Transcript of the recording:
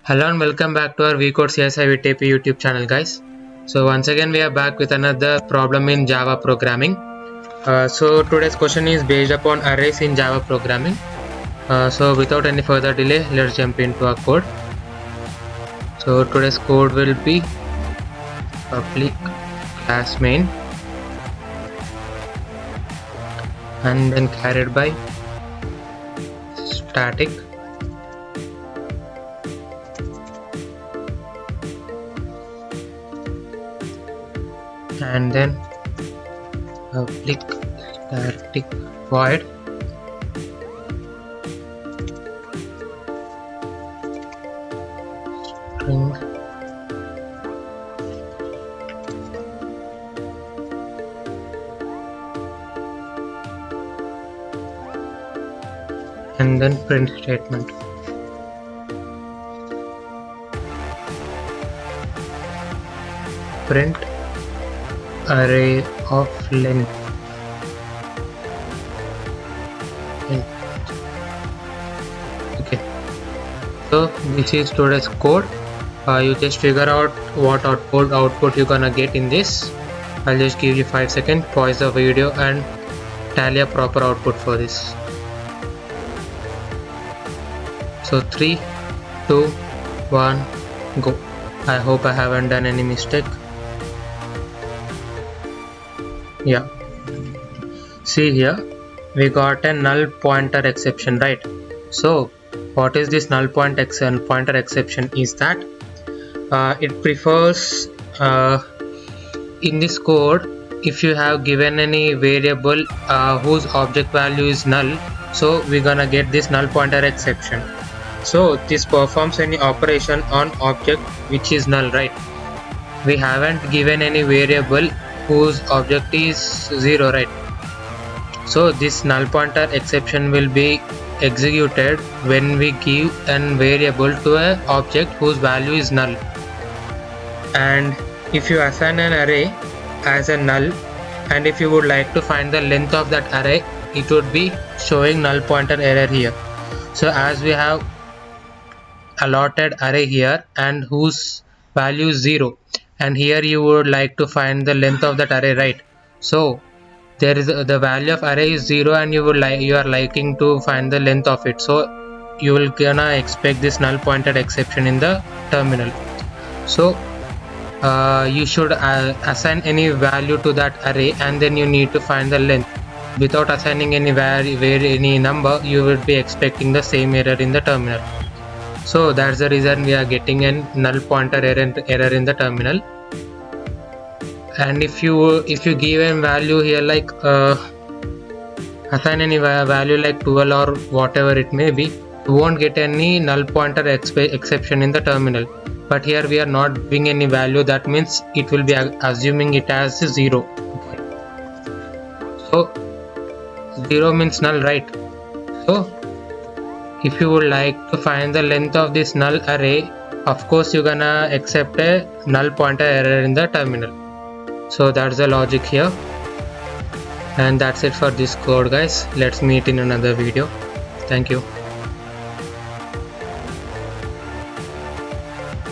Hello and welcome back to our VCode CSI Vit-Ap YouTube channel, guys. So once again we are back with another problem in Java programming. So today's question is based upon arrays in Java programming. So without any further delay, let's jump into our code. So today's code will be public class main and then carried by static and then public static void string and then print statement. Print array of length. Okay, so this is today's code. You just figure out what output you're gonna get in this. I'll just give you 5 seconds, pause the video and tally a proper output for this. So 3, 2, 1, go. I hope I haven't done any mistake. Yeah, see here we got a null pointer exception, right? So what is this null pointer exception is that it prefers in this code, if you have given any variable whose object value is null, so we're gonna get this null pointer exception. So this performs any operation on object which is null, right? We haven't given any variable whose object is 0, right? So this null pointer exception will be executed when we give an variable to an object whose value is null. And if you assign an array as a null, and if you would like to find the length of that array, it would be showing null pointer error here. So as we have allotted array here and whose value is 0, and here you would like to find the length of that array, right? So there is the value of array is 0 and you are liking to find the length of it, so you will gonna expect this null pointer exception in the terminal. So you should assign any value to that array and then you need to find the length. Without assigning any any number, you will be expecting the same error in the terminal. So that's the reason we are getting a null pointer error in the terminal. And if you give a value here like assign any value like 12 or whatever it may be, you won't get any null pointer exception in the terminal. But here we are not giving any value, that means it will be assuming it as 0. So 0 means null, right? So if you would like to find the length of this null array, of course you're gonna accept a null pointer error in the terminal. So that's the logic here, and that's it for this code, guys. Let's meet in another video. Thank you.